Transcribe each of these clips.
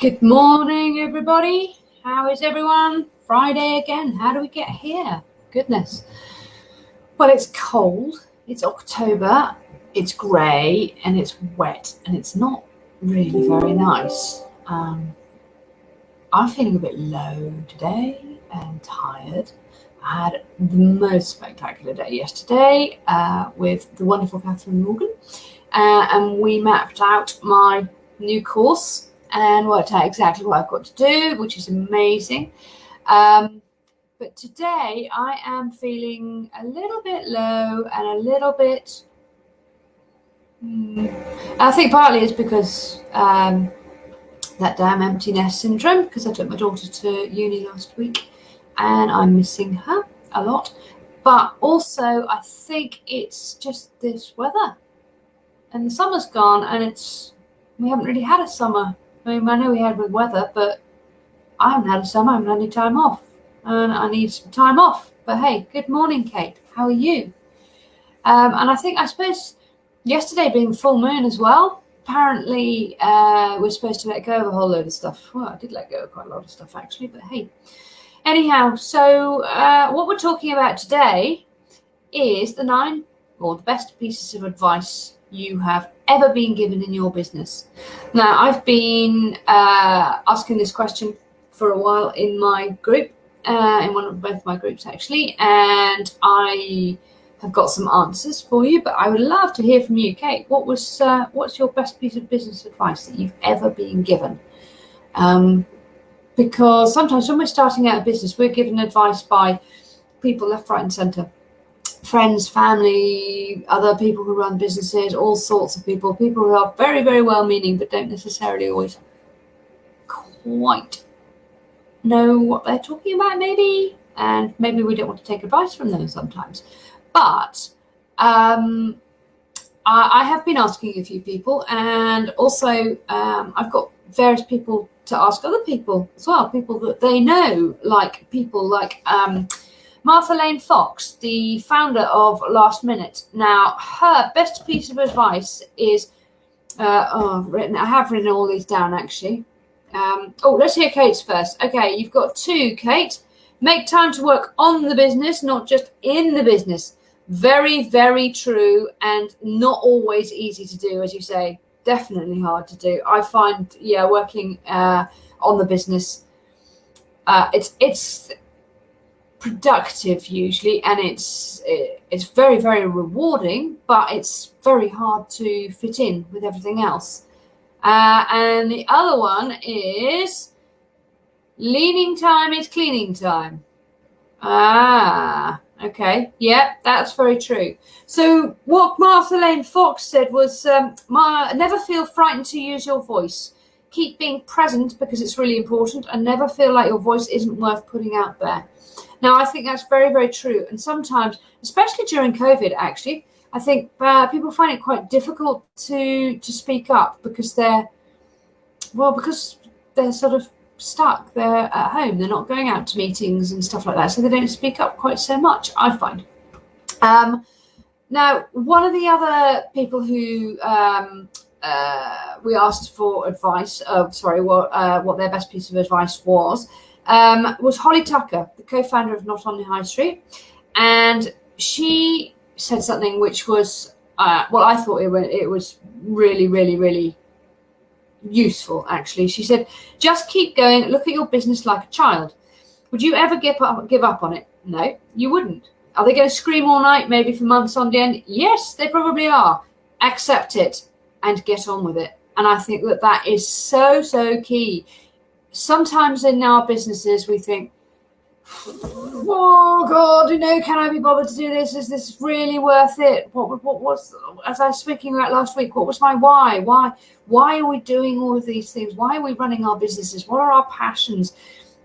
Good morning, everybody. How is everyone? Friday again. How do we get here? Goodness. Well, it's cold. It's October. It's grey and it's wet and it's not really very nice. I'm feeling a bit low today and tired. I had the most spectacular day yesterday with the wonderful Catherine Morgan, and we mapped out my new course and worked out exactly what I've got to do, which is amazing. But today I am feeling a little bit low and a little bit. I think partly it's because that damn empty nest syndrome, because I took my daughter to uni last week and I'm missing her a lot. But also I think it's just this weather, and the summer's gone and we haven't really had a summer. I mean, I know we had with weather, but I haven't had a summer. I haven't had any time off, and I need some time off. But hey, good morning, Kate. How are you? And I suppose yesterday being full moon as well, apparently we're supposed to let go of a whole load of stuff. Well, I did let go of quite a lot of stuff actually, but hey. Anyhow, so what we're talking about today is the 9 or the best pieces of advice you have ever been given in your business. Now, I've been asking this question for a while in my group, in both my groups actually, and I have got some answers for you, but I would love to hear from you. Kate, what's your best piece of business advice that you've ever been given? Because sometimes when we're starting out a business, we're given advice by people left, right and centre. Friends, family, other people who run businesses, all sorts of people who are very, very well-meaning but don't necessarily always quite know what they're talking about maybe, and maybe we don't want to take advice from them sometimes. But I have been asking a few people, and also I've got various people to ask other people as well, people that they know, like people like Martha Lane Fox, the founder of Last Minute. Now, her best piece of advice is, I have written all these down actually. Let's hear Kate's first. Okay, you've got 2, Kate. Make time to work on the business, not just in the business. Very, very true, and not always easy to do, as you say. Definitely hard to do. I find, working on the business, it's productive usually, and it's very, very rewarding, but it's very hard to fit in with everything else. And the other one is leaning time is cleaning time. Okay. Yeah, that's very true. So what Martha Lane Fox said was, never feel frightened to use your voice. Keep being present because it's really important, and never feel like your voice isn't worth putting out there. Now, I think that's very, very true. And sometimes, especially during COVID, actually, I think people find it quite difficult to speak up because they're sort of stuck. They're at home. They're not going out to meetings and stuff like that, so they don't speak up quite so much, I find. Now, one of the other people who we asked for advice, what their best piece of advice was Holly Tucker, the co-founder of Not on the High Street, and she said something which was, I thought it was really, really, really useful actually. She said, just keep going, look at your business like a child. Would you ever give up on it? No, you wouldn't. Are they going to scream all night, maybe for months on end? Yes, they probably are. Accept it and get on with it. And I think that is so, so key. Sometimes in our businesses we think, oh God, can I be bothered to do this? Is this really worth it? What was, as I was speaking about last week, what was my why? Why are we doing all of these things? Why are we running our businesses? What are our passions?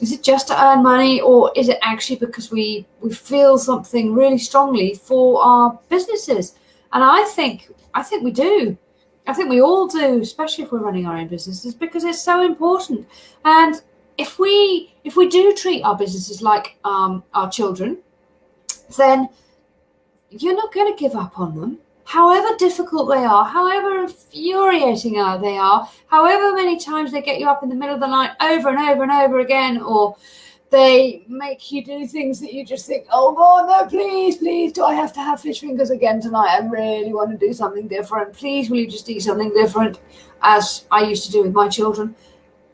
Is it just to earn money, or is it actually because we feel something really strongly for our businesses? And I think we do. I think we all do, especially if we're running our own businesses, because it's so important. And if we do treat our businesses like our children, then you're not going to give up on them. however difficult they are, however infuriating they are, however many times they get you up in the middle of the night over and over and over again, or they make you do things that you just think, oh God, no, please, do I have to have fish fingers again tonight? I really want to do something different. Please, will you just eat something different, as I used to do with my children?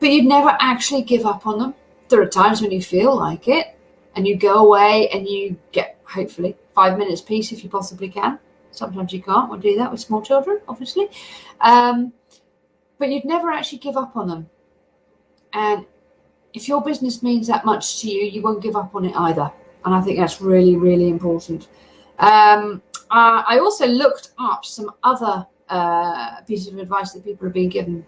But you'd never actually give up on them. There are times when you feel like it, and you go away and you get, hopefully, 5 minutes peace if you possibly can. Sometimes you can't. We'll do that with small children, obviously. But you'd never actually give up on them. And if your business means that much to you, you won't give up on it either. And I think that's really, really important. I also looked up some other pieces of advice that people have been given,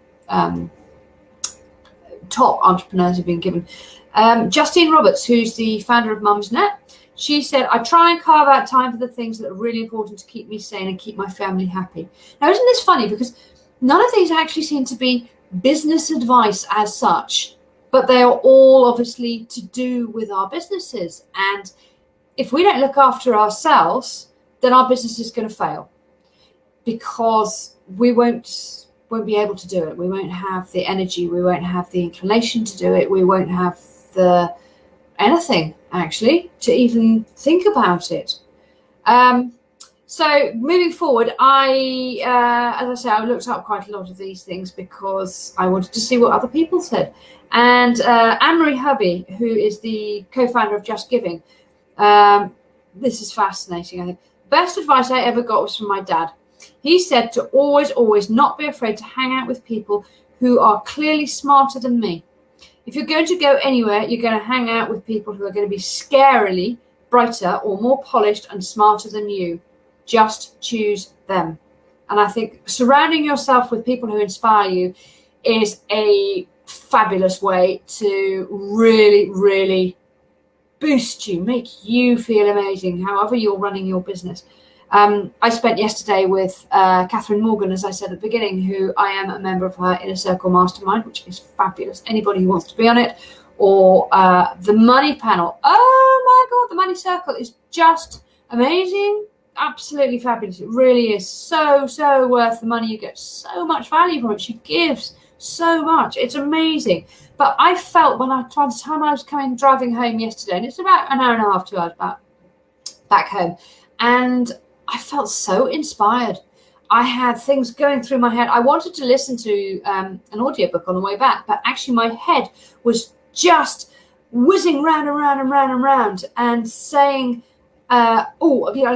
top entrepreneurs have been given. Justine Roberts, who's the founder of Mumsnet, she said, I try and carve out time for the things that are really important to keep me sane and keep my family happy. Now, isn't this funny? Because none of these actually seem to be business advice as such, but they are all obviously to do with our businesses. And if we don't look after ourselves, then our business is going to fail, because we won't be able to do it. We won't have the energy. We won't have the inclination to do it. We won't have the anything actually to even think about it. So moving forward, as I say, I looked up quite a lot of these things because I wanted to see what other people said. And Anne-Marie Hubby, who is the co-founder of Just Giving, this is fascinating, I think. Best advice I ever got was from my dad. He said to always not be afraid to hang out with people who are clearly smarter than me. If you're going to go anywhere, you're going to hang out with people who are going to be scarily brighter or more polished and smarter than you. Just choose them. And I think surrounding yourself with people who inspire you is a fabulous way to really, really boost you, make you feel amazing, however you're running your business. I spent yesterday with Catherine Morgan, as I said at the beginning, who I am a member of her Inner Circle Mastermind, which is fabulous. Anybody who wants to be on it, or the Money Panel. Oh my God, the Money Circle is just amazing. Absolutely fabulous. It really is so worth the money. You get so much value from it. She gives so much. It's amazing. But I felt by the time I was driving home yesterday, and it's about an hour and a half, 2 hours back home, and I felt so inspired. I had things going through my head. I wanted to listen to an audiobook on the way back, but actually my head was just whizzing round and round and round and round and saying, I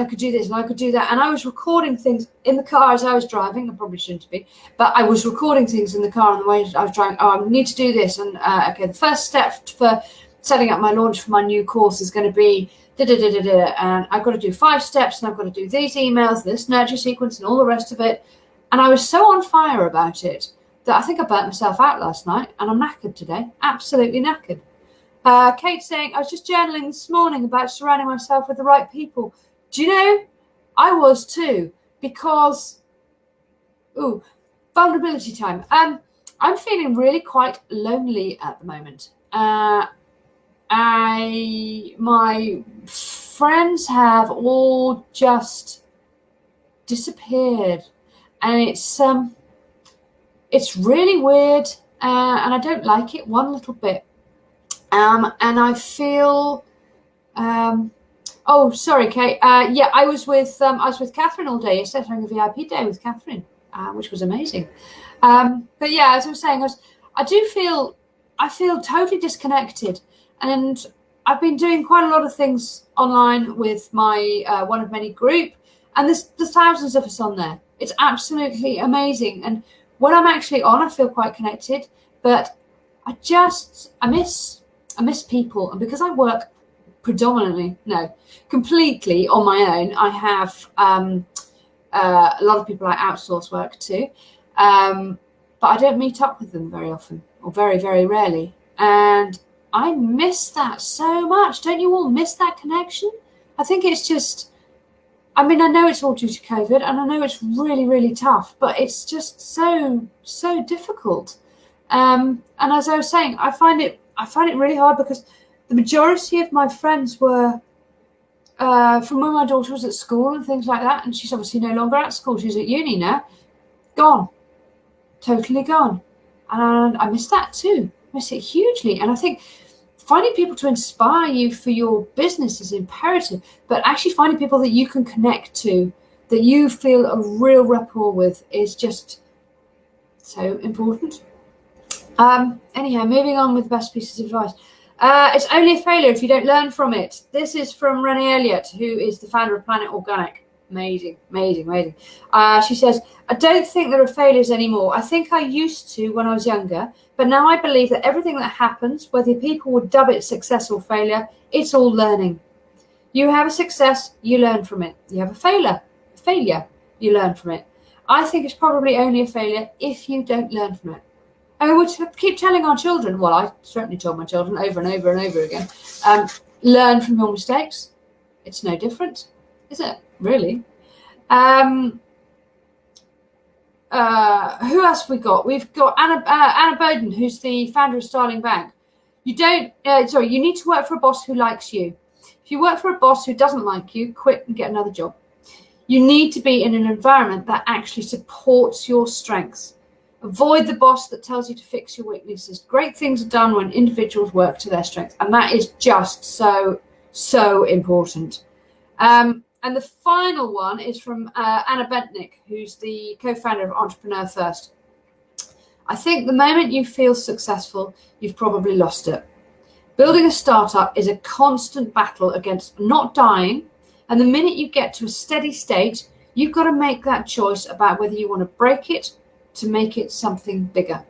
could do this and I could do that. And I was recording things in the car as I was driving. I probably shouldn't be, but I was recording things in the car on the way I was driving. Oh, I need to do this. And the first step for setting up my launch for my new course is going to be and I've got to do 5 steps, and I've got to do these emails, this nurture sequence, and all the rest of it. And I was so on fire about it that I think I burnt myself out last night, and I'm knackered today, absolutely knackered. Kate saying, I was just journaling this morning about surrounding myself with the right people. Do you know, I was too, because, vulnerability time. I'm feeling really quite lonely at the moment. My friends have all just disappeared, and it's really weird, and I don't like it one little bit. And I feel, sorry, Kate. I was with Catherine all day yesterday, having a VIP day with Catherine, which was amazing. But yeah, as I was saying, I feel totally disconnected. And I've been doing quite a lot of things online with my One of Many group, and there's thousands of us on there. It's absolutely amazing. And when I'm actually on, I feel quite connected, but I miss people. And because I work completely on my own, I have a lot of people I outsource work to, but I don't meet up with them very often, or very, very rarely. And I miss that so much. Don't you all miss that connection? I think it's just, I know it's all due to COVID, and I know it's really, really tough, but it's just so difficult. And as I was saying, I find it really hard because the majority of my friends were from when my daughter was at school and things like that, and she's obviously no longer at school, she's at uni now, gone, totally gone. And I miss that too, miss it hugely. And I think finding people to inspire you for your business is imperative, but actually finding people that you can connect to, that you feel a real rapport with, is just so important. Anyhow, moving on with the best pieces of advice. It's only a failure if you don't learn from it. This is from Renee Elliott, who is the founder of Planet Organic. Amazing, amazing, amazing. She says, I don't think there are failures anymore. I think I used to when I was younger, but now I believe that everything that happens, whether people would dub it success or failure, it's all learning. You have a success, you learn from it. You have a failure, you learn from it. I think it's probably only a failure if you don't learn from it. And we keep telling our children, well, I certainly told my children over and over and over again, learn from your mistakes. It's no different, is it? Really? Who else have we got? We've got Anna Bowden, who's the founder of Starling Bank. You need to work for a boss who likes you. If you work for a boss who doesn't like you, quit and get another job. You need to be in an environment that actually supports your strengths. Avoid the boss that tells you to fix your weaknesses. Great things are done when individuals work to their strengths, and that is just so important. And the final one is from Anna Bentnick, who's the co-founder of Entrepreneur First. I think the moment you feel successful, you've probably lost it. Building a startup is a constant battle against not dying, and the minute you get to a steady state, you've got to make that choice about whether you want to break it to make it something bigger.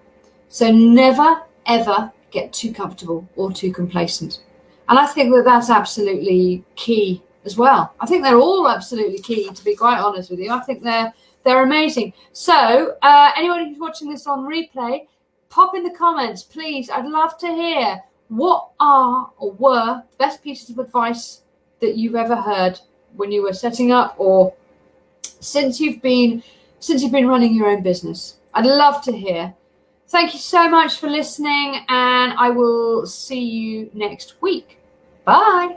So never, ever get too comfortable or too complacent. And I think that that's absolutely key as well. I think they're all absolutely key, to be quite honest with you. I think they're amazing. So anybody who's watching this on replay, pop in the comments, please. I'd love to hear what are or were the best pieces of advice that you've ever heard when you were setting up, or since you've been running your own business. I'd love to hear. Thank you so much for listening, and I will see you next week. Bye.